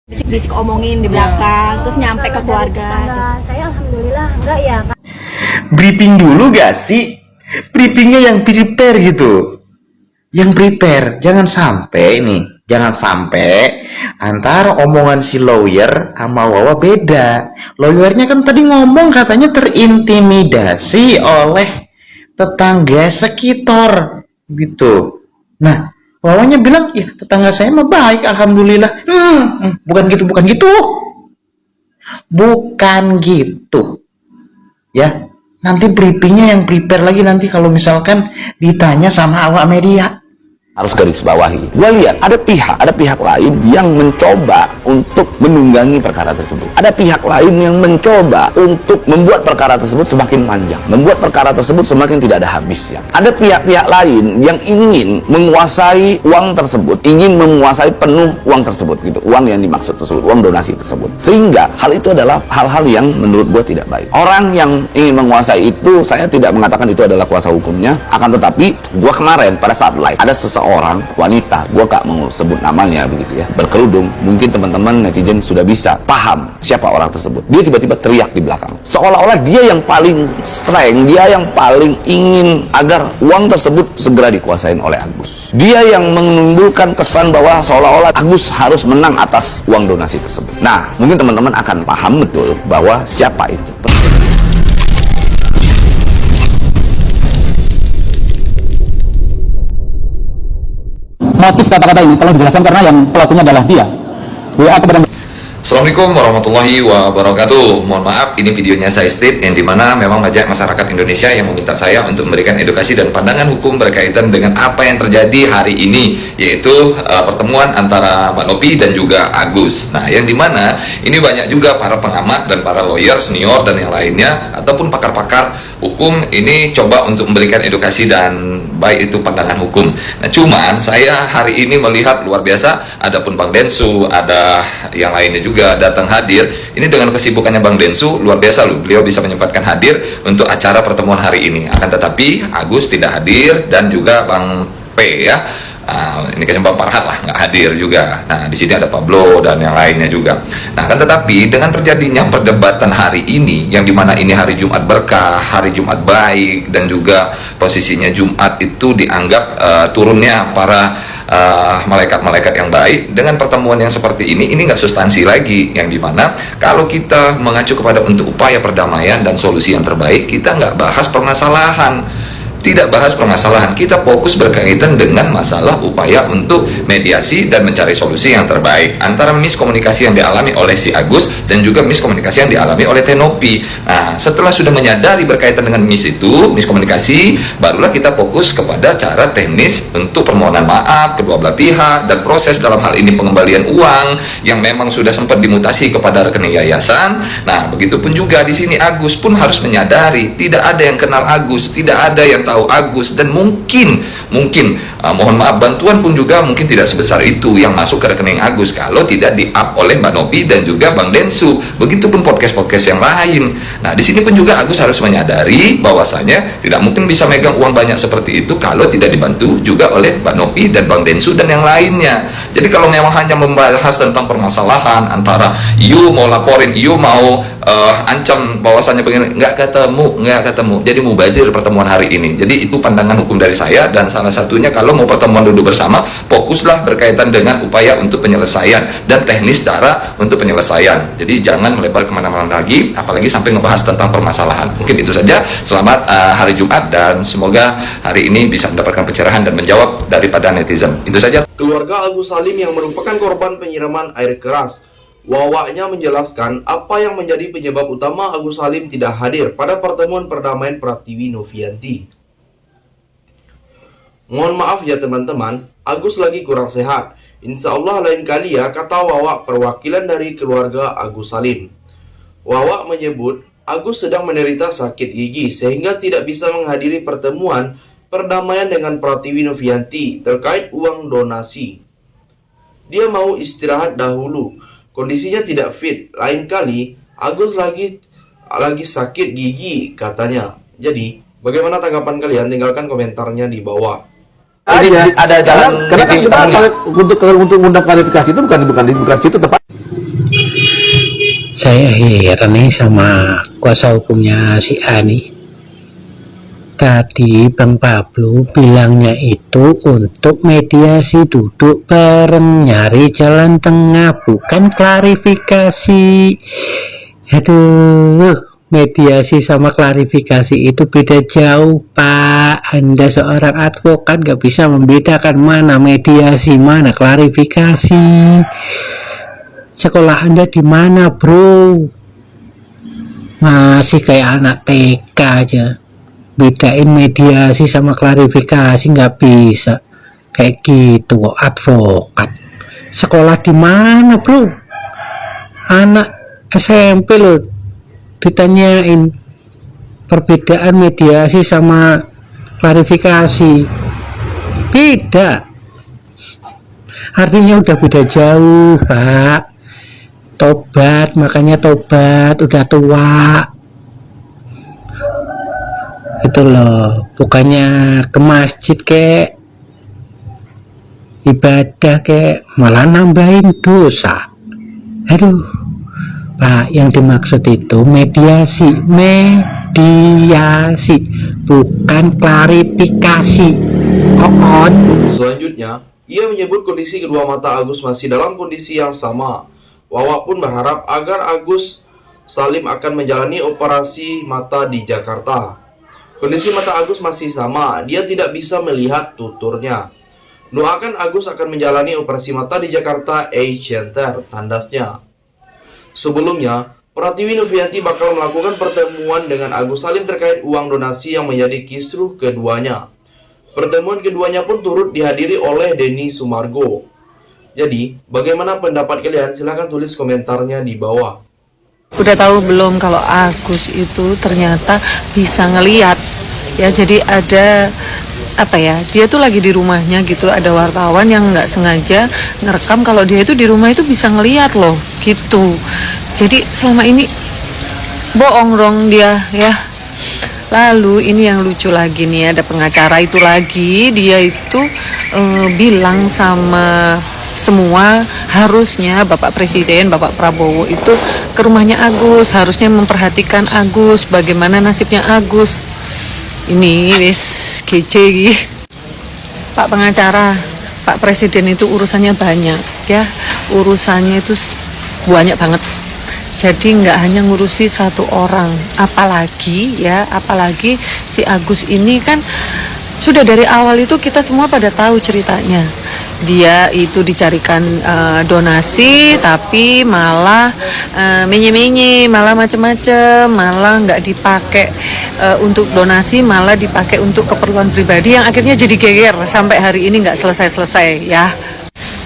bisik-bisik omongin di belakang, terus nyampe ke keluarga. Saya alhamdulillah enggak ya, Kak. Briefing dulu gak sih? Briefingnya yang prepare gitu. Yang prepare, jangan sampai antara omongan si lawyer sama Wawa beda. Lawyernya kan tadi ngomong katanya terintimidasi oleh tetangga sekitar gitu. Nah, Wawanya bilang, ya tetangga saya mah baik, alhamdulillah. Bukan gitu. Ya, nanti briefingnya yang prepare lagi nanti kalau misalkan ditanya sama awak media. Harus garis bawahi. Gue lihat ada pihak lain yang mencoba untuk menunggangi perkara tersebut. Ada pihak lain yang mencoba untuk membuat perkara tersebut semakin panjang, membuat perkara tersebut semakin tidak ada habisnya. Ada pihak-pihak lain yang ingin menguasai uang tersebut, ingin menguasai penuh uang tersebut, gitu, uang yang dimaksud tersebut, uang donasi tersebut. Sehingga hal itu adalah hal-hal yang menurut gue tidak baik. Orang yang ingin menguasai itu, saya tidak mengatakan itu adalah kuasa hukumnya, akan tetapi gue kemarin pada saat live ada seseorang wanita, gue gak mau sebut namanya begitu ya, berkerudung. Mungkin teman-teman netizen sudah bisa paham siapa orang tersebut. Dia tiba-tiba teriak di belakang, seolah-olah dia yang paling strength, dia yang paling ingin agar uang tersebut segera dikuasain oleh Agus. Dia yang menimbulkan kesan bahwa seolah-olah Agus harus menang atas uang donasi tersebut. Nah, mungkin teman-teman akan paham betul bahwa siapa itu. Motif kata-kata ini tolong dijelaskan karena yang pelakunya adalah dia. WA kepada Assalamualaikum warahmatullahi wabarakatuh. Mohon maaf, ini videonya saya state yang dimana memang banyak masyarakat Indonesia yang meminta saya untuk memberikan edukasi dan pandangan hukum berkaitan dengan apa yang terjadi hari ini, yaitu pertemuan antara Mbak Nopi dan juga Agus. Nah, yang dimana ini banyak juga para pengamat dan para lawyer senior dan yang lainnya ataupun pakar-pakar hukum ini coba untuk memberikan edukasi dan baik itu pandangan hukum. Nah, cuman saya hari ini melihat luar biasa, adapun Bang Densu, ada yang lainnya juga datang hadir. Ini dengan kesibukannya Bang Densu luar biasa loh, beliau bisa menyempatkan hadir untuk acara pertemuan hari ini. Akan tetapi Agus tidak hadir dan juga Bang P ya. Ini kan Bang Farhat lah nggak hadir juga. Nah, di sini ada Pablo dan yang lainnya juga. Nah, kan tetapi dengan terjadinya perdebatan hari ini, yang dimana ini hari Jumat berkah, hari Jumat baik, dan juga posisinya Jumat itu dianggap turunnya para malaikat-malaikat yang baik. Dengan pertemuan yang seperti ini nggak substansi lagi, yang dimana kalau kita mengacu kepada untuk upaya perdamaian dan solusi yang terbaik, kita nggak bahas permasalahan. Tidak bahas permasalahan, kita fokus berkaitan dengan masalah upaya untuk mediasi dan mencari solusi yang terbaik antara miskomunikasi yang dialami oleh si Agus dan juga miskomunikasi yang dialami oleh Tenopi. Nah, setelah sudah menyadari berkaitan dengan miskomunikasi, barulah kita fokus kepada cara teknis untuk permohonan maaf kedua belah pihak dan proses dalam hal ini pengembalian uang yang memang sudah sempat dimutasi kepada rekening yayasan. Nah, begitupun juga di sini Agus pun harus menyadari tidak ada yang kenal Agus, tidak ada yang tahu Agus, dan mungkin mohon maaf, bantuan pun juga mungkin tidak sebesar itu yang masuk ke rekening Agus kalau tidak di-up oleh Mbak Nopi dan juga Bang Densu. Begitupun podcast-podcast yang lain. Nah, di sini pun juga Agus harus menyadari bahwasanya tidak mungkin bisa megang uang banyak seperti itu kalau tidak dibantu juga oleh Mbak Nopi dan Bang Densu dan yang lainnya. Jadi kalau memang hanya membahas tentang permasalahan antara you mau laporin, you mau ancam bahwasannya begini, nggak ketemu, jadi mubazir pertemuan hari ini. Jadi itu pandangan hukum dari saya, dan salah satunya kalau mau pertemuan duduk bersama, fokuslah berkaitan dengan upaya untuk penyelesaian dan teknis cara untuk penyelesaian. Jadi jangan melebar kemana-mana lagi, apalagi sampai ngebahas tentang permasalahan. Mungkin itu saja. Selamat hari Jumat, dan semoga hari ini bisa mendapatkan pencerahan dan menjawab daripada netizen. Itu saja. Keluarga Agus Salim yang merupakan korban penyiraman air keras, Wawanya menjelaskan apa yang menjadi penyebab utama Agus Salim tidak hadir pada pertemuan perdamaian Pratiwi Novianti. Mohon maaf ya teman-teman, Agus lagi kurang sehat. Insya Allah lain kali ya, kata Wawa perwakilan dari keluarga Agus Salim. Wawa menyebut Agus sedang menderita sakit gigi sehingga tidak bisa menghadiri pertemuan perdamaian dengan Pratiwi Novianti terkait uang donasi. Dia mau istirahat dahulu. Kondisinya tidak fit. Lain kali Agus lagi sakit gigi katanya. Jadi, bagaimana tanggapan kalian? Tinggalkan komentarnya di bawah. ada jalan. Karena kan kita untuk undang klarifikasi itu bukan situ tepat. Saya heran nih sama kuasa hukumnya si A nih. Tadi Bang Pablo bilangnya itu untuk mediasi, duduk bareng, nyari jalan tengah, bukan klarifikasi. Aduh, mediasi sama klarifikasi itu beda jauh, Pak. Anda seorang advokat gak bisa membedakan mana mediasi, mana klarifikasi. Sekolah Anda di mana, bro? Masih kayak anak TK aja. Bedain mediasi sama klarifikasi nggak bisa. Kayak gitu kok advokat. Sekolah di mana, bro? Anak SMP loh ditanyain perbedaan mediasi sama klarifikasi. Beda. Artinya udah beda jauh, Pak. Tobat, makanya tobat, udah tua. Gitu loh, bukannya ke masjid kek ibadah kek malah nambahin dosa. Aduh, Pak, yang dimaksud itu mediasi, bukan klarifikasi. Kokon. Selanjutnya, ia menyebut kondisi kedua mata Agus masih dalam kondisi yang sama. Wawa pun berharap agar Agus Salim akan menjalani operasi mata di Jakarta. Kondisi mata Agus masih sama, dia tidak bisa melihat tuturnya. Doakan Agus akan menjalani operasi mata di Jakarta Eye Center, tandasnya. Sebelumnya, Pratiwi Novianti bakal melakukan pertemuan dengan Agus Salim terkait uang donasi yang menjadi kisruh keduanya. Pertemuan keduanya pun turut dihadiri oleh Denny Sumargo. Jadi, bagaimana pendapat kalian? Silahkan tulis komentarnya di bawah. Udah tahu belum kalau Agus itu ternyata bisa ngeliat ya, jadi ada apa ya, dia tuh lagi di rumahnya gitu, ada wartawan yang nggak sengaja ngerekam kalau dia itu di rumah itu bisa ngeliat loh gitu. Jadi selama ini bohong dong dia ya. Lalu ini yang lucu lagi nih, ada pengacara itu lagi, dia itu bilang sama semua, harusnya Bapak Presiden, Bapak Prabowo itu ke rumahnya Agus, harusnya memperhatikan Agus, bagaimana nasibnya Agus. Ini wis kece. Pak pengacara, Pak Presiden itu urusannya banyak ya, urusannya itu banyak banget. Jadi nggak hanya ngurusi satu orang, apalagi si Agus ini kan sudah dari awal itu kita semua pada tahu ceritanya. Dia itu dicarikan donasi, tapi malah menye-menye, malah macem-macem, malah nggak dipakai untuk donasi, malah dipakai untuk keperluan pribadi yang akhirnya jadi geger sampai hari ini nggak selesai-selesai ya.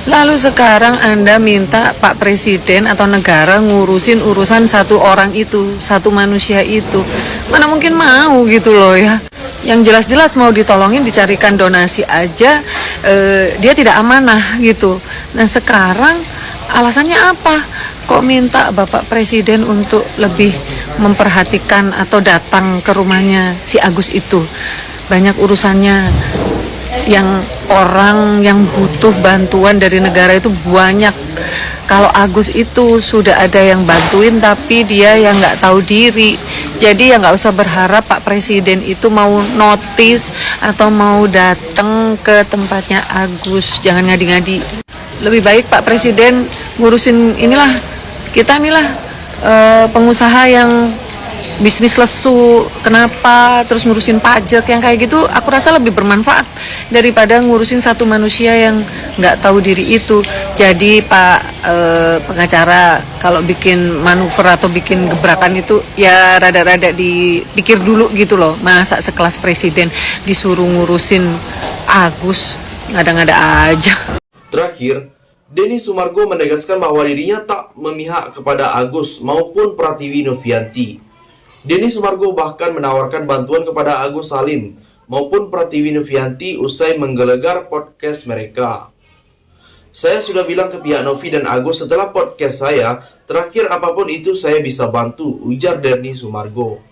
Lalu sekarang Anda minta Pak Presiden atau negara ngurusin urusan satu orang itu, satu manusia itu. Mana mungkin mau gitu loh ya. Yang jelas-jelas mau ditolongin, dicarikan donasi aja, dia tidak amanah gitu. Nah sekarang alasannya apa? Kok minta Bapak Presiden untuk lebih memperhatikan atau datang ke rumahnya si Agus itu? Banyak urusannya, yang orang yang butuh bantuan dari negara itu banyak. Kalau Agus itu sudah ada yang bantuin tapi dia yang nggak tahu diri. Jadi ya nggak usah berharap Pak Presiden itu mau notice atau mau datang ke tempatnya Agus. Jangan ngadi-ngadi. Lebih baik Pak Presiden ngurusin inilah, kita inilah pengusaha yang bisnis lesu, kenapa terus ngurusin pajak yang kayak gitu, aku rasa lebih bermanfaat daripada ngurusin satu manusia yang nggak tahu diri itu. Jadi Pak pengacara kalau bikin manuver atau bikin gebrakan itu ya rada-rada dipikir dulu gitu loh. Masa sekelas presiden disuruh ngurusin Agus, ngada-ngada aja. Terakhir, Denny Sumargo menegaskan bahwa dirinya tak memihak kepada Agus maupun Pratiwi Novianti. Denny Sumargo bahkan menawarkan bantuan kepada Agus Salim maupun Pratiwi Novianti usai menggelegar podcast mereka. Saya sudah bilang ke pihak Novi dan Agus setelah podcast saya, terakhir apapun itu saya bisa bantu, ujar Denny Sumargo.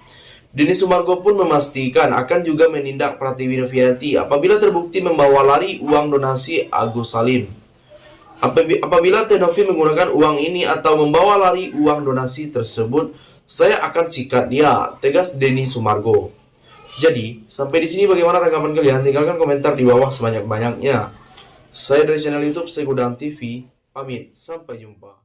Denny Sumargo pun memastikan akan juga menindak Pratiwi Novianti apabila terbukti membawa lari uang donasi Agus Salim. Apabila Teh Novi menggunakan uang ini atau membawa lari uang donasi tersebut, saya akan sikat dia, tegas Denny Sumargo. Jadi, sampai di sini bagaimana tanggapan kalian? Tinggalkan komentar di bawah sebanyak-banyaknya. Saya dari channel YouTube Segudang TV, pamit, sampai jumpa.